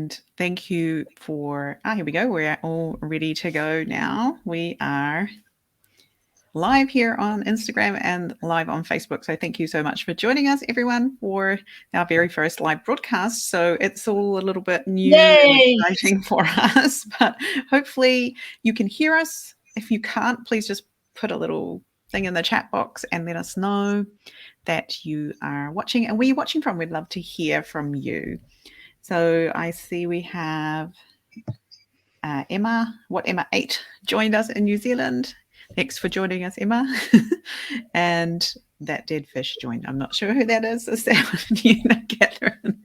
And thank you for, here we go. We're all ready to go now. We are live here on Instagram and live on Facebook. So thank you so much for joining us, everyone, for our very first live broadcast. So it's all a little bit new and exciting for us, but hopefully you can hear us. If you can't, please just put a little thing in the chat box and let us know that you are watching and where you're watching from. We'd love to hear from you. So I see we have Emma, Emma 8 joined us in New Zealand. Thanks for joining us, Emma. And that dead fish joined. I'm not sure who that is. Is that Catherine?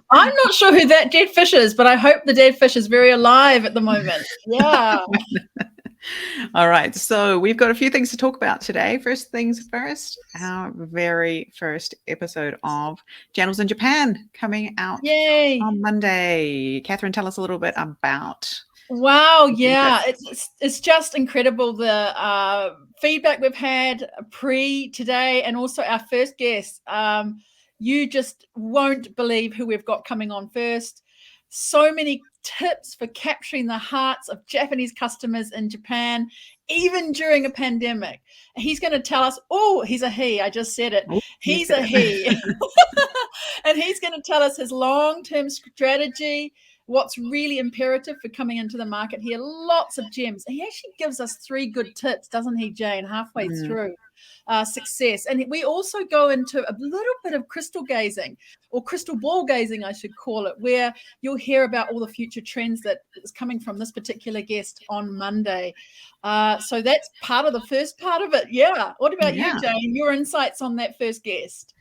I'm not sure who that dead fish is, but I hope the dead fish is very alive at the moment. Yeah. All right. So we've got a few things to talk about today. First things first, our very first episode of Jandals in Japan coming out on Monday. Catherine, tell us a little bit about. Wow. Yeah. It's just incredible. The feedback we've had pre today and also our first guest. You just won't believe who we've got coming on first. So many tips for capturing the hearts of Japanese customers in Japan, even during a pandemic. He's going to tell us, he's a he. I just said it. He's a he. And he's going to tell us his long-term strategy, what's really imperative for coming into the market here. Lots of gems. He actually gives us 3 good tips, doesn't he, Jane, halfway through success. And we also go into a little bit of crystal gazing, or crystal ball gazing, I should call it, where you'll hear about all the future trends that is coming from this particular guest on Monday. So that's part of the first part of it. Yeah. What about you, Jane? Your insights on that first guest?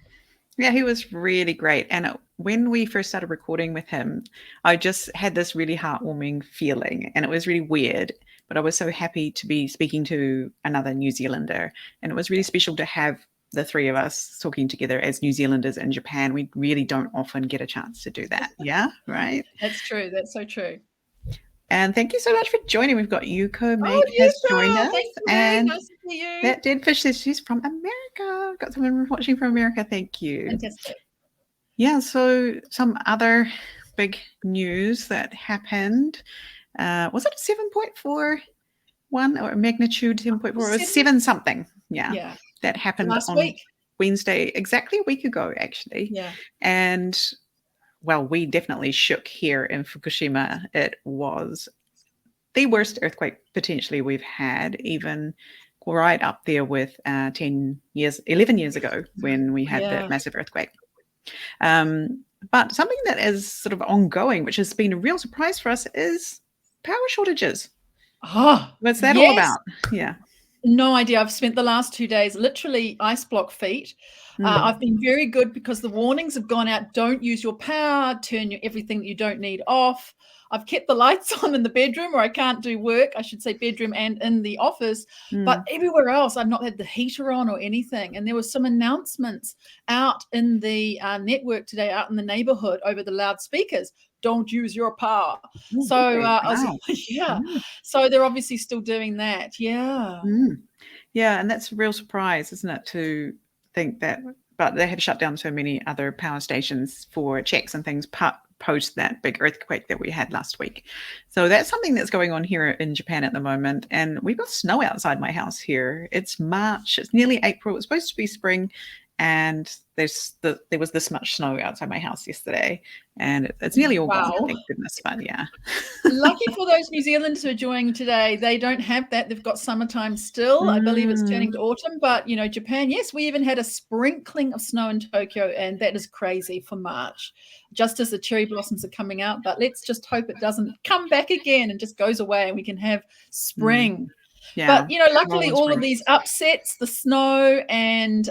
Yeah, he was really great. And when we first started recording with him, I just had this really heartwarming feeling, and it was really weird, but I was so happy to be speaking to another New Zealander. And it was really special to have the 3 of us talking together as New Zealanders in Japan. We really don't often get a chance to do that. Yeah, right? That's true. That's so true. And thank you so much for joining. We've got Yuko Mate has joined us. Thank you, and nice to see you. That dead fish says she's from America. Got someone watching from America. Thank you. Fantastic. Yeah, so some other big news that happened. Was it a 7.41 or a magnitude 7.4? It was 7 something. Yeah. That happened last on week. Wednesday, exactly a week ago, actually. Yeah. And well, we definitely shook here in Fukushima. It was the worst earthquake potentially we've had, even right up there with 11 years ago when we had that massive earthquake. But something that is sort of ongoing, which has been a real surprise for us, is power shortages. What's that all about? Yeah. No idea. I've spent the last 2 days literally ice block feet. I've been very good because the warnings have gone out. Don't use your power. Turn everything that you don't need off. I've kept the lights on in the bedroom where I can't do work. I should say bedroom and in the office. But everywhere else, I've not had the heater on or anything. And there were some announcements out in the network today, out in the neighborhood over the loudspeakers. Don't use your power. So I was like, So they're obviously still doing that. Yeah. Yeah, and that's a real surprise, isn't it, to think that, but they had shut down so many other power stations for checks and things post that big earthquake that we had last week. So that's something that's going on here in Japan at the moment. And we've got snow outside my house here. It's March, it's nearly April. It's supposed to be spring. And there was this much snow outside my house yesterday, and it's nearly all gone, thank goodness. But yeah, lucky for those New Zealanders who are joining today, they don't have that. They've got summertime still. I believe it's turning to autumn, but Japan, yes, we even had a sprinkling of snow in Tokyo, and that is crazy for March, just as the cherry blossoms are coming out. But let's just hope it doesn't come back again and just goes away, and we can have spring. Yeah. But luckily all of these upsets, the snow and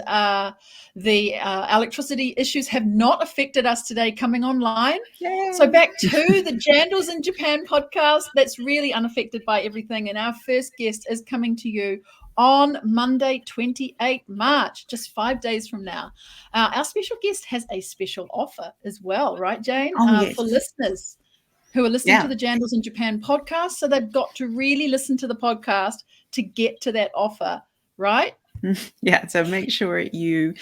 the electricity issues have not affected us today coming online. Yay. So back to the Jandals in Japan podcast, that's really unaffected by everything. And our first guest is coming to you on Monday, 28 March, just 5 days from now. Our special guest has a special offer as well, right, Jane? Yes. For listeners who are listening to the Jandals in Japan podcast. So they've got to really listen to the podcast to get to that offer, right? Yeah, so make sure you,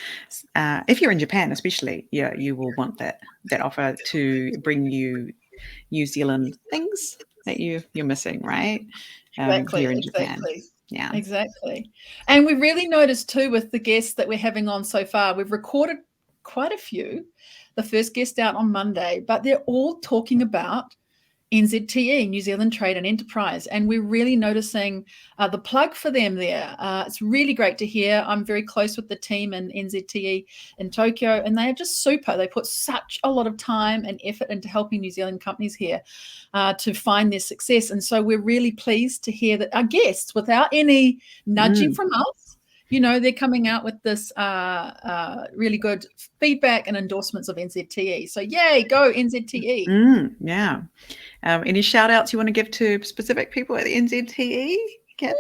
if you're in Japan especially, you will want that offer to bring you New Zealand things that you're missing, right? Exactly, Here in Japan. exactly. Yeah. Exactly. And we really noticed too with the guests that we're having on so far, we've recorded quite a few. The first guest out on Monday, but they're all talking about NZTE, New Zealand Trade and Enterprise, and we're really noticing the plug for them there. It's really great to hear. I'm very close with the team in NZTE in Tokyo, and they are just super. They put such a lot of time and effort into helping New Zealand companies here to find their success. And so we're really pleased to hear that our guests, without any nudging from us, they're coming out with this really good feedback and endorsements of NZTE. So yay, go NZTE. Yeah. Any shout outs you want to give to specific people at the NZTE, Catherine?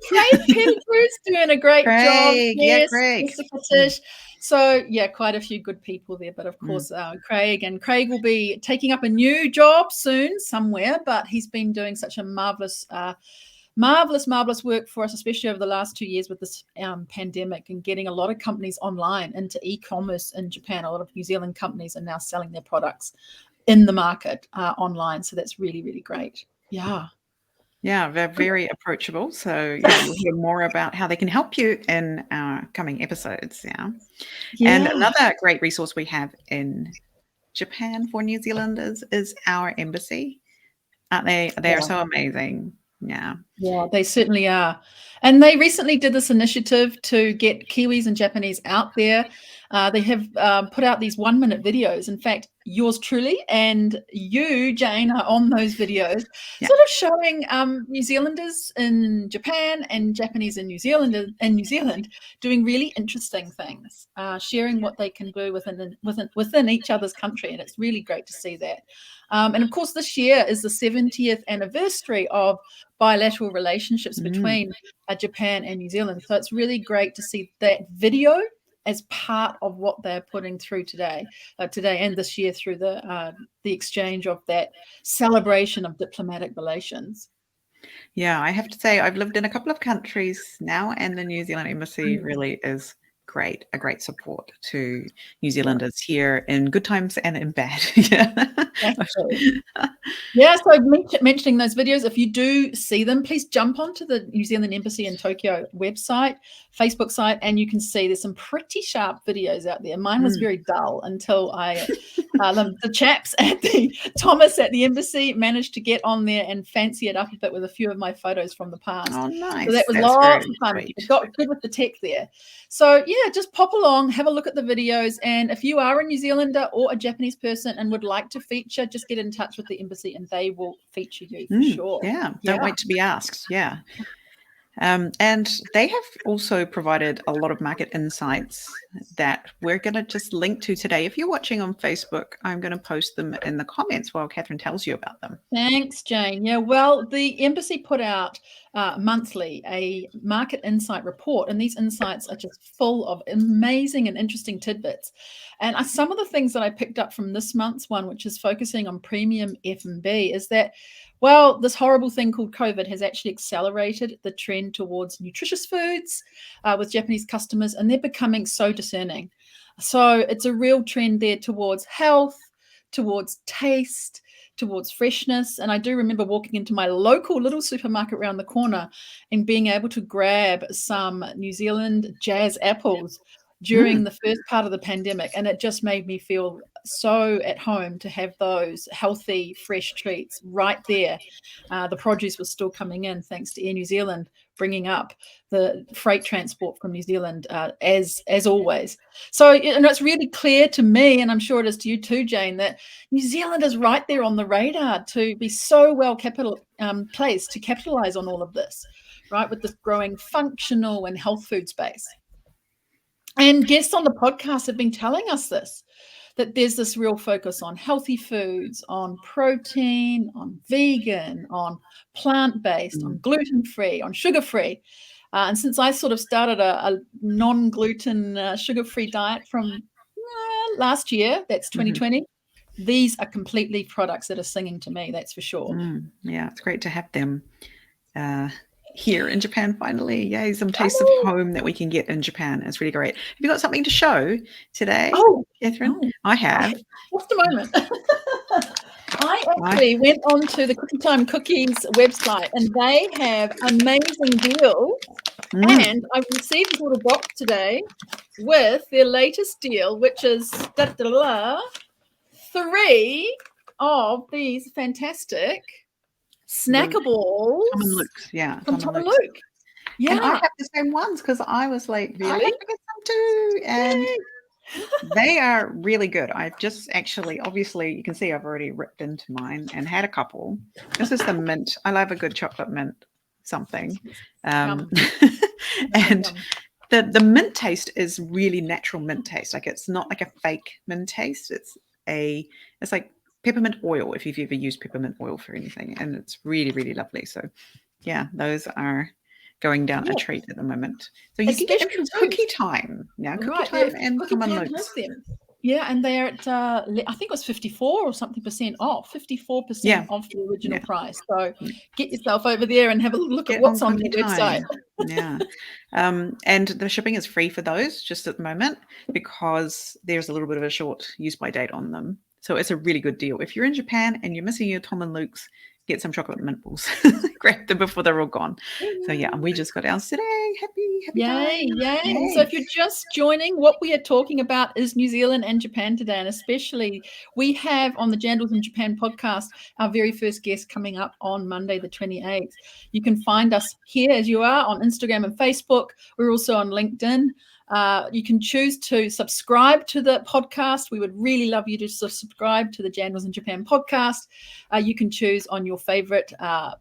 Craig Pettigrew's doing a great job. Yes, Craig. Jessica Tish. So yeah, quite a few good people there. But of course, Craig will be taking up a new job soon somewhere. But he's been doing such a marvelous work for us, especially over the last 2 years with this pandemic and getting a lot of companies online into e-commerce in Japan. A lot of New Zealand companies are now selling their products in the market online. So that's really, really great. Yeah. Yeah, they're very approachable. So yeah, we'll hear more about how they can help you in our coming episodes. Yeah. And another great resource we have in Japan for New Zealanders is our embassy. Aren't they? They are so amazing. Yeah. Yeah, they certainly are. And they recently did this initiative to get Kiwis and Japanese out there. They have put out these 1-minute videos. In fact, yours truly and you, Jane, are on those videos, sort of showing New Zealanders in Japan and Japanese in New Zealand doing really interesting things, sharing what they can do within each other's country. And it's really great to see that. And of course, this year is the 70th anniversary of bilateral relationships between Japan and New Zealand. So it's really great to see that video as part of what they're putting through today and this year through the exchange of that celebration of diplomatic relations. Yeah, I have to say I've lived in a couple of countries now, and the New Zealand embassy really is a great support to New Zealanders here in good times and in bad. Yeah, so mentioning those videos, if you do see them, please jump onto the New Zealand Embassy in Tokyo website, Facebook site, and you can see there's some pretty sharp videos out there. Mine was very dull until the chaps at Thomas at the embassy managed to get on there and fancy it up a bit with a few of my photos from the past. Oh, nice. So that was lots of fun. It got good with the tech there. So yeah, just pop along, have a look at the videos. And if you are a New Zealander or a Japanese person and would like to feature, just get in touch with the embassy and they will feature you for sure. Yeah, don't wait to be asked. Yeah. And they have also provided a lot of market insights that we're going to just link to today. If you're watching on Facebook, I'm going to post them in the comments while Catherine tells you about them. Thanks, Jane. Yeah, well, the embassy put out monthly a market insight report, and these insights are just full of amazing and interesting tidbits. And some of the things that I picked up from this month's one, which is focusing on premium F&B, is that, well, this horrible thing called COVID has actually accelerated the trend towards nutritious foods with Japanese customers, and they're becoming so discerning. So it's a real trend there towards health, towards taste, towards freshness. And I do remember walking into my local little supermarket around the corner and being able to grab some New Zealand jazz apples during the first part of the pandemic. And it just made me feel so at home to have those healthy, fresh treats right there. The produce was still coming in thanks to Air New Zealand bringing up the freight transport from New Zealand as always. So it's really clear to me, and I'm sure it is to you too, Jane, that New Zealand is right there on the radar to be so well placed to capitalize on all of this, right, with this growing functional and health food space. And guests on the podcast have been telling us this, that there's this real focus on healthy foods, on protein, on vegan, on plant-based, on gluten-free, on sugar-free. And since I sort of started a non-gluten, sugar-free diet from last year, that's 2020, these are completely products that are singing to me, that's for sure. Yeah, it's great to have them here in Japan finally. Yay, some taste of home that we can get in Japan. It's really great. Have you got something to show today, Catherine? I have. Just a moment. I actually went on to the Cookie Time Cookies website, and they have amazing deals. And I received this little box today with their latest deal, which is 3 of these fantastic snackables Tom and Luke's, yeah. from Tom and Luke. Yeah. And I have the same ones because I was like, really? I have to get some too. And they are really good. I've just actually, obviously, you can see I've already ripped into mine and had a couple. This is the mint. I love a good chocolate mint something. And the mint taste is really natural mint taste. Like it's not like a fake mint taste. It's like peppermint oil, if you've ever used peppermint oil for anything. And it's really, really lovely. So yeah, those are going down a treat at the moment. So you can get them from Cookie Time now. Cookie Time and Tom and Luke's. Yeah, and they're at I think it was 54 or something % off, 54% off the original price. So get yourself over there and have a look at what's on the website. Yeah. And the shipping is free for those just at the moment because there's a little bit of a short use by date on them. So it's a really good deal. If you're in Japan and you're missing your Tom and Luke's, get some chocolate mint balls. Grab them before they're all gone. So yeah, we just got ours today. Happy Yay. And so if you're just joining, what we are talking about is New Zealand and Japan today. And especially we have on the Jandals in Japan podcast, our very first guest coming up on Monday, the 28th. You can find us here as you are on Instagram and Facebook. We're also on LinkedIn. You can choose to subscribe to the podcast. We would really love you to subscribe to the Jandals in Japan podcast. You can choose on your favorite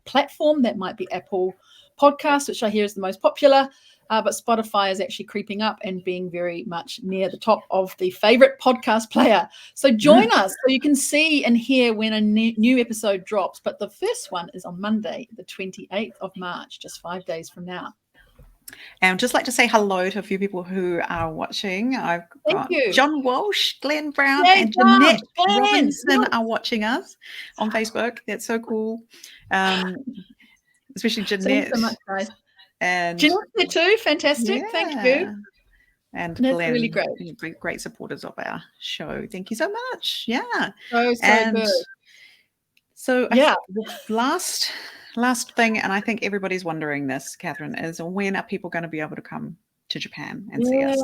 platform. That might be Apple Podcast, which I hear is the most popular. But Spotify is actually creeping up and being very much near the top of the favorite podcast player. So join us so you can see and hear when a new episode drops. But the first one is on Monday, the 28th of March, just 5 days from now. And I'd just like to say hello to a few people who are watching. I've got John Walsh, Glenn Brown, and Jeanette Robinson are watching us on Facebook. That's so cool. Especially Jeanette. Thanks so much, guys. And Jeanette there too. Fantastic. Yeah. Thank you. And that's Glenn, really great. Great supporters of our show. Thank you so much. Yeah. So good. So yeah, last thing, and I think everybody's wondering this, Catherine, is when are people going to be able to come to Japan and see us?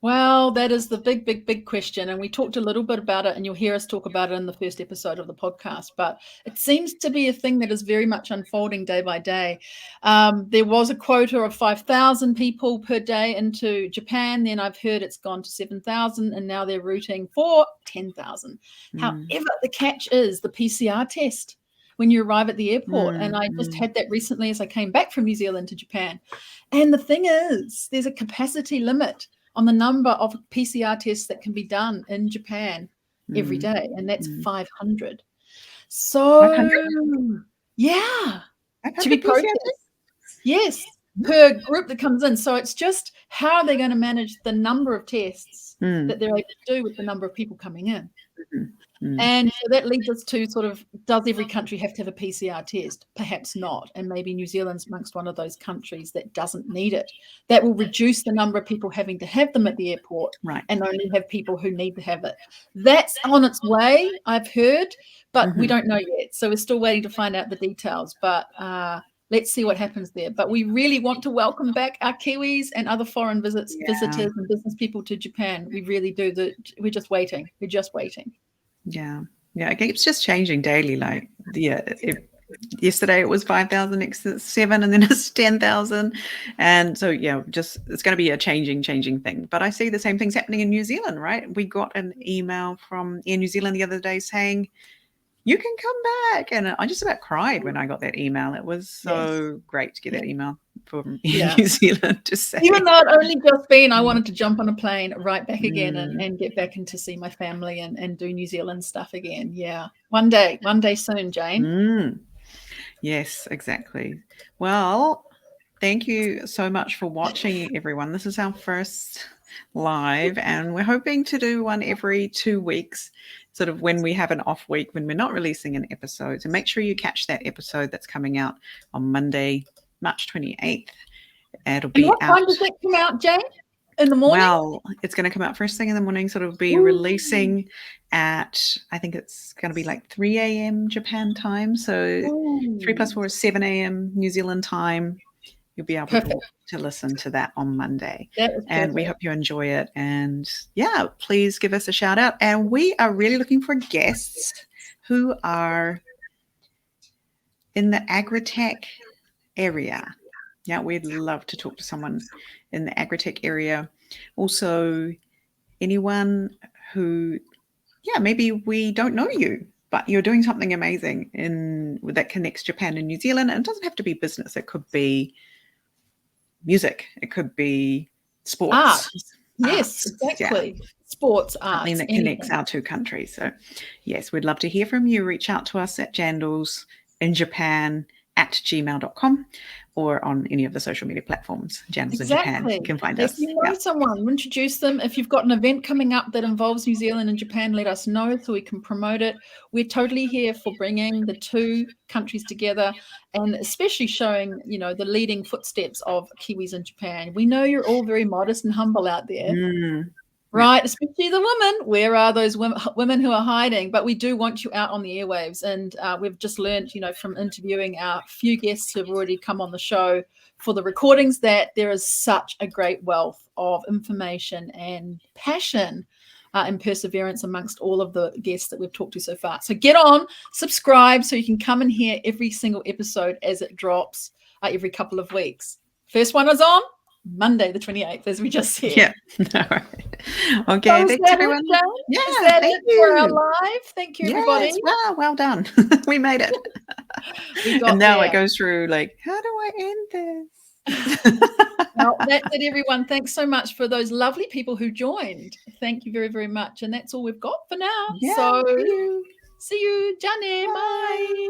Well, that is the big question. And we talked a little bit about it, and you'll hear us talk about it in the first episode of the podcast. But it seems to be a thing that is very much unfolding day by day. There was a quota of 5,000 people per day into Japan. Then I've heard it's gone to 7,000, and now they're routing for 10,000. However, the catch is the PCR test when you arrive at the airport. And I just had that recently as I came back from New Zealand to Japan. And the thing is, there's a capacity limit on the number of PCR tests that can be done in Japan every day, and that's 500. So, 500? Yeah, to be processed. Yes, per group that comes in. So it's just how are they going to manage the number of tests that they're able to do with the number of people coming in? And so that leads us to sort of, does every country have to have a PCR test? Perhaps not. And maybe New Zealand's amongst one of those countries that doesn't need it. That will reduce the number of people having to have them at the airport and only have people who need to have it. That's on its way, I've heard, but we don't know yet. So we're still waiting to find out the details. But let's see what happens there. But we really want to welcome back our Kiwis and other foreign visitors and business people to Japan. We really do. We're just waiting. Yeah. It's just changing daily. Like, yesterday it was 5,000, next it's 7, and then it's 10,000. And so, it's going to be a changing thing. But I see the same things happening in New Zealand, right? We got an email from Air New Zealand the other day saying, you can come back. And I just about cried when I got that email. It was so great to get that email from New Zealand to say. Even though it only just been, I wanted to jump on a plane right back again and get back and to see my family and do New Zealand stuff again. Yeah. One day soon, Jane. Yes, exactly. Well, thank you so much for watching, everyone. This is our first live, and we're hoping to do one every 2 weeks, sort of when we have an off week, when we're not releasing an episode. So make sure you catch that episode that's coming out on Monday, March 28th. It'll be what time does that come out, Jane? In the morning? Well, it's going to come out first thing in the morning, so it'll be Ooh. releasing at, I think it's going to be like 3 a.m. Japan time. So 3 plus 4 is 7 a.m. New Zealand time. You'll be able to listen to that on Monday. And we hope you enjoy it. And yeah, please give us a shout out. And we are really looking for guests who are in the agri-tech area. Yeah, we'd love to talk to someone in the agri-tech area. Also, anyone who, maybe we don't know you, but you're doing something amazing that connects Japan and New Zealand. And it doesn't have to be business. It could be music. It could be sports. Art. Yes, exactly. Yeah. Sports, art. Something that connects our two countries. So, yes, we'd love to hear from you. Reach out to us at Jandals in Japan @gmail.com or on any of the social media platforms. Jandals in Japan. You can find us. If you know someone, introduce them. If you've got an event coming up that involves New Zealand and Japan, let us know so we can promote it. We're totally here for bringing the two countries together and especially showing, the leading footsteps of Kiwis in Japan. We know you're all very modest and humble out there. Right, especially the women. Where are those women who are hiding? But we do want you out on the airwaves. And we've just learned, from interviewing our few guests who have already come on the show for the recordings that there is such a great wealth of information and passion and perseverance amongst all of the guests that we've talked to so far. So get on, subscribe so you can come and hear every single episode as it drops every couple of weeks. First one is on Monday, the 28th, as we just said. Yeah. All right. Okay. So thanks, everyone. Yeah. Is that it for our live? Thank you, everybody. Well done. We made it. And now it goes through like, how do I end this? Well, that's it, everyone. Thanks so much for those lovely people who joined. Thank you very, very much. And that's all we've got for now. Yeah, so see you. See you, Jane. Bye.